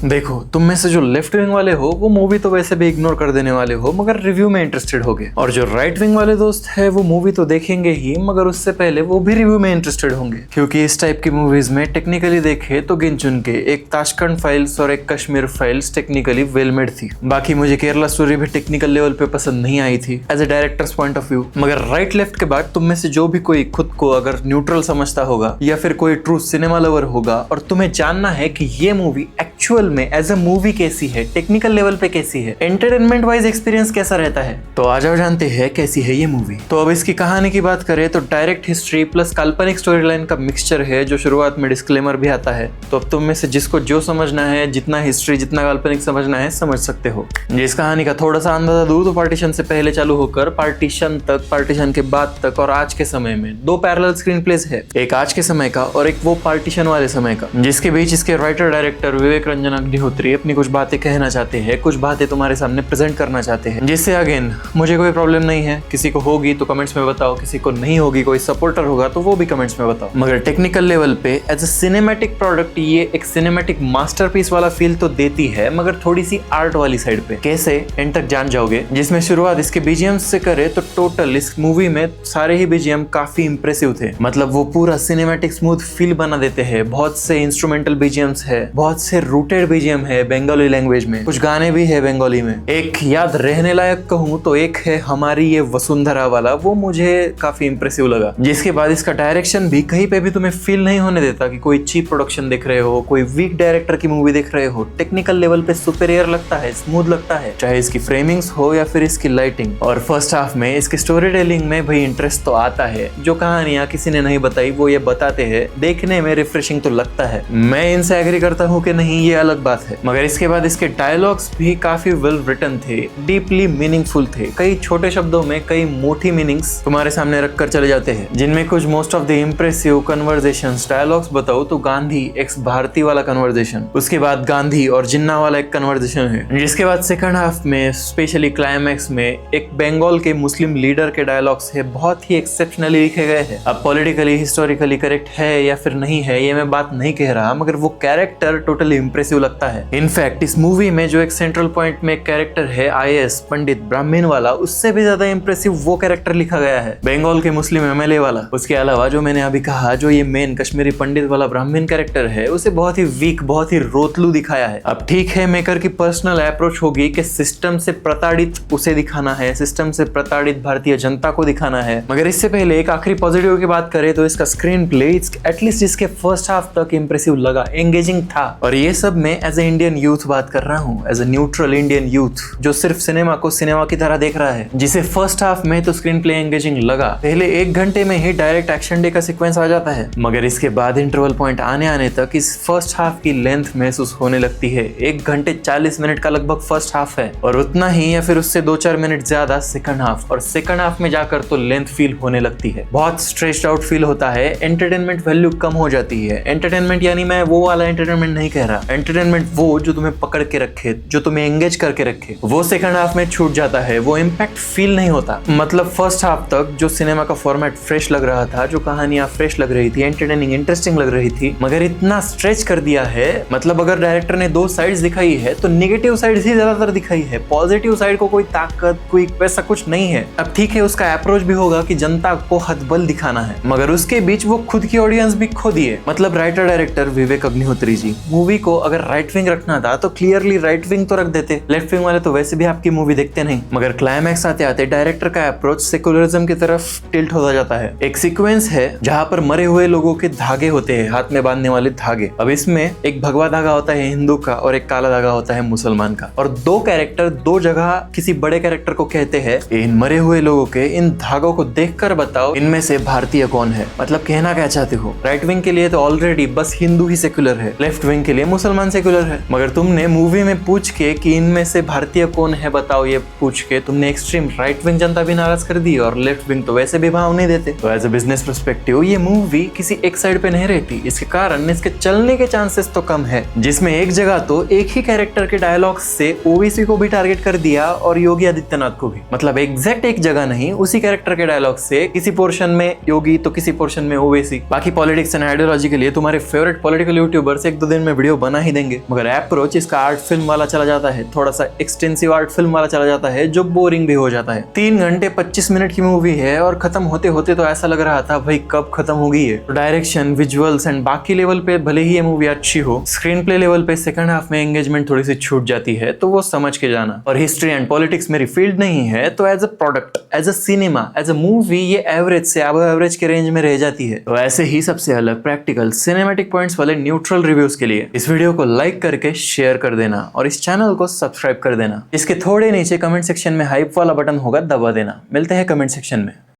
देखो, तुम में से जो लेफ्ट विंग वाले हो वो मूवी तो वैसे भी इग्नोर कर देने वाले हो, मगर रिव्यू में इंटरेस्टेड होगे। और जो राइट विंग वाले दोस्त है वो मूवी तो देखेंगे ही, मगर उससे पहले वो भी रिव्यू में इंटरेस्टेड होंगे, क्योंकि इस टाइप की मूवीज में टेक्निकली देखे तो गिन चुन के एक ताशकंद फाइल्स और एक Kashmir files technically well made थी। बाकी मुझे केरला स्टोरी भी टेक्निकल लेवल पे पसंद नहीं आई थी as a directors point of view. मगर राइट लेफ्ट के बाद तुम में से जो भी कोई खुद को अगर न्यूट्रल समझता होगा या फिर कोई ट्रू सिनेमा लवर होगा और तुम्हें जानना है कि ये मूवी एक्चुअल में एज अ मूवी कैसी है, टेक्निकल लेवल पे कैसी है, एंटरटेनमेंट वाइज एक्सपीरियंस कैसा रहता है, तो आ जाओ जानते हैं कैसी है ये मूवी। तो अब इसकी कहानी की बात करें तो डायरेक्ट हिस्ट्री प्लस काल्पनिक स्टोरी लाइन का मिक्सचर है, जो शुरुआत में डिस्क्लेमर भी आता है। तो अब तुम में से जिसको जो समझना है, जितना हिस्ट्री जितना काल्पनिक समझना है समझ सकते हो। जिस कहानी का थोड़ा सा अंदाजा दूं तो पार्टीशन से पहले चालू होकर पार्टीशन तक, पार्टीशन के बाद तक और आज के समय में दो पैरेलल स्क्रीन प्लेस है, एक आज के समय का और एक वो पार्टीशन वाले समय का, जिसके बीच इसके राइटर डायरेक्टर विवेक रंजन अग्निहोत्री अपनी कुछ बातें कहना चाहते हैं, कुछ बातें तुम्हारे सामने प्रेजेंट करना चाहते हैं, जिससे अगेन मुझे कोई प्रॉब्लम नहीं है। किसी को होगी तो कमेंट्स में बताओ, किसी को नहीं होगी, कोई सपोर्टर होगा तो वो भी कमेंट्स में बताओ। मगर टेक्निकल लेवल पे एज अ सिनेमैटिक प्रोडक्ट ये एक सिनेमैटिक मास्टरपीस वाला फील तो देती है, मगर थोड़ी सी आर्ट वाली साइड पे। कैसे, एंड तक जान जाओगे। जिसमें शुरुआत इसके बीजीएम से करे तो टोटल इस मूवी में सारे ही बीजीएम काफी इंप्रेसिव थे। मतलब वो पूरा सिनेमैटिक स्मूथ फील बना देते हैं। बहुत से इंस्ट्रूमेंटल बीजीएम्स है, बहुत से रूटेड बीजीएम है बंगाली लैंग्वेज में, कुछ गाने भी है बंगाली में। एक याद रहने लायक कहूँ तो एक है हमारी ये वसुंधरा वाला, वो मुझे काफी इंप्रेसिव लगा। जिसके बाद इसका डायरेक्शन भी कहीं पे भी तुम्हें फील नहीं होने देता कि कोई चीप प्रोडक्शन देख रहे हो, कोई वीक डायरेक्टर की मूवी देख रहे हो। टेक्निकल लेवल पे सुपेरियर लगता है, स्मूथ लगता है, चाहे इसकी फ्रेमिंग्स हो या फिर इसकी लाइटिंग। और फर्स्ट हाफ में इसकी स्टोरी टेलिंग में भाई इंटरेस्ट तो आता है। जो कहानियां किसी ने नहीं बताई वो ये बताते हैं, देखने में रिफ्रेशिंग तो लगता है। मैं इनसे एग्री करता हूँ कि नहीं ये अलग बात है। मगर इसके बाद इसके डायलॉग्स भी काफी वेल रिटन थे, डीपली मीनिंगफुल थे। कई छोटे शब्दों में कई मोटी मीनिंग्स तुम्हारे सामने रख कर चले जाते हैं, जिनमें कुछ most of the impressive conversations dialogues बताओ तो गांधी एक्स भारती वाला कन्वर्सेशन, उसके बाद गांधी और जिन्ना वाला एक कन्वर्सेशन है, जिसके बाद सेकंड हाफ में स्पेशली क्लाइमैक्स में एक बंगाल के मुस्लिम लीडर के डायलॉग्स है, बहुत ही एक्सेप्शनली लिखे गए हैं। अब पॉलिटिकली हिस्टोरिकली करेक्ट है या फिर नहीं है ये मैं बात नहीं कह रहा, मगर वो कैरेक्टर टोटली इंप्रेसिव लगता है। इनफैक्ट इस मूवी में जो एक सेंट्रल पॉइंट में कैरेक्टर है आईएएस पंडित ब्राह्मण वाला, उससे भी ज्यादा इंप्रेसिव वो कैरेक्टर लिखा गया है, बंगाल के मुस्लिम एमएलए वाला। उसके अलावा जो मैंने अभी कहा, जो ये मेन कश्मीरी पंडित वाला ब्राह्मण कैरेक्टर है, उसे बहुत ही वीक, बहुत ही रोतलू दिखाया है। अब ठीक है, मेकर की पर्सनल अप्रोच होगी कि सिस्टम से प्रताड़ित उसे दिखाना है, सिस्टम से प्रताड़ित भारतीय जनता को दिखाना है। मगर इससे पहले एक आखिरी पॉजिटिव की बात करें तो इसका स्क्रीन प्ले एटलीस्ट इसके फर्स्ट हाफ तक इंप्रेसिव लगा, एंगेजिंग था। और ये सब मैं एज ए इंडियन यूथ बात कर रहा हूँ, as a neutral Indian youth जो सिर्फ सिनेमा को सिनेमा की तरह देख रहा है, जिसे फर्स्ट हाफ में तो स्क्रीन प्ले एंगेजिंग लगा। पहले 1 घंटे में ही डायरेक्ट एक्शन डे का सीक्वेंस आ जाता है, मगर इसके बाद इंटरवल पॉइंट आने आने तक इस फर्स्ट हाफ की लेंथ महसूस होने लगती है। 1 घंटे 40 मिनट का लगभग फर्स्ट हाफ है, और उतना ही या फिर उससे 2-4 मिनट ज्यादा सेकंड हाफ, और सेकंड हाफ में जाकर तो लेंथ फील होने लगती है, बहुत स्ट्रेच्ड आउट फील होता है। एंटरटेनमेंट वैल्यू कम हो जाती है। एंटरटेनमेंट यानी मैं वो वाला एंटरटेनमेंट नहीं कह रहा, एंटरटेनमेंट वो जो तुम्हें पकड़ के रखे, जो तुम्हें एंगेज करके रखे, वो सेकंड हाफ में छूट जाता है। वो इम्पैक्ट फील नहीं होता। मतलब फर्स्ट हाफ तक जो सिनेमा का फॉर्मेट फ्रेश लग रहा था, जो कहानियां फ्रेश लग रही थी, एंटरटेनिंग इंटरेस्टिंग लग रही थी, मगर इतना स्ट्रेच कर दिया है। मतलब अगर डायरेक्टर ने 2 साइड्स दिखाई है तो नेगेटिव साइड्स ही ज्यादातर दिखाई है, पॉजिटिव साइड को कोई ताकत, कोई वैसा कुछ नहीं है। अब ठीक है, उसका अप्रोच भी होगा कि जनता को हदबल दिखाना है, मगर उसके बीच वो खुद की ऑडियंस भी खो दिए। मतलब writer director Vivek Agnihotri ji, movie को अगर राइट विंग रखना था तो क्लियरली राइट विंग तो रख देते, लेफ्ट विंग वाले तो वैसे भी आपकी मूवी देखते नहीं। मगर क्लाइमैक्स आते आते डायरेक्टर का अप्रोच सेकुलरिज्म की तरफ टिल्ट होता जाता है। एक सीक्वेंस है जहां पर मरे हुए लोगों के धागे होते हैं, हाथ में बांधने वाले धागे। अब इसमें एक भगवा धागा होता है हिंदू का और एक काला धागा होता है मुसलमान का, और 2 कैरेक्टर 2 जगह किसी बड़े कैरेक्टर को कहते हैं, इन मरे हुए लोगों के इन धागों को देखकर बताओ इनमें से भारतीय कौन है। मतलब कहना क्या चाहते हो? राइट विंग के लिए तो ऑलरेडी बस हिंदू ही सेक्युलर है, लेफ्ट विंग के लिए मुसलमान सेक्युलर है, मगर तुमने मूवी में पूछ के कि इनमें से भारतीय कौन है बताओ, ये पूछ के तुमने एक्सट्रीम राइट विंग जनता भी नाराज कर दी, और लेफ्ट विंग तो वैसे भी भाव नहीं देते। तो एज ए बिजनेस पर्सपेक्टिव ये मूवी किसी एक साइड पे नहीं रहती। इसके कारण इसके चलने के चांसेस तो कम है, जिसमें एक जगह तो एक ही कैरेक्टर के डायलॉग से ओवीसी को भी टारगेट कर दिया और योगी आदित्यनाथ को भी। मतलब एग्जैक्ट एक जगह नहीं, उसी कैरेक्टर के डायलॉग से किसी पोर्शन में योगी तो किसी पोर्शन में ओवीसी। बाकी पॉलिटिक्स एंड आइडियोलॉजी के लिए तुम्हारे फेवरेट पॉलिटिकल यूट्यूबर्स 1-2 दिन में वीडियो बना ही देंगे। जाएंगे। मगर अप्रोच इसका आर्ट फिल्म वाला चला जाता है, थोड़ा सा एक्सटेंसिव आर्ट फिल्म वाला चला जाता है, जो बोरिंग भी हो जाता है। 3 घंटे 25 मिनट की मूवी है और खत्म होते होते तो ऐसा लग रहा था भाई कब खत्म होगी ये। तो डायरेक्शन, विजुअल्स एंड बाकी लेवल पे भले ही ये मूवी अच्छी हो, स्क्रीन प्ले लेवल पे सेकंड हाफ में एंगेजमेंट थोड़ी सी छूट जाती है, तो वो समझ के जाना। और हिस्ट्री एंड पॉलिटिक्स मेरी फील्ड नहीं है, तो as a product, as a cinema, as a movie ये एवरेज से अब एवरेज के रेंज में रह जाती है। तो ऐसे ही सबसे अलग प्रैक्टिकल सिनेमैटिक पॉइंट्स वाले न्यूट्रल रिव्यूज के लिए इस वीडियो को लाइक करके शेयर कर देना और इस चैनल को सब्सक्राइब कर देना। इसके थोड़े नीचे कमेंट सेक्शन में हाइप वाला बटन होगा, दबा देना। मिलते हैं कमेंट सेक्शन में।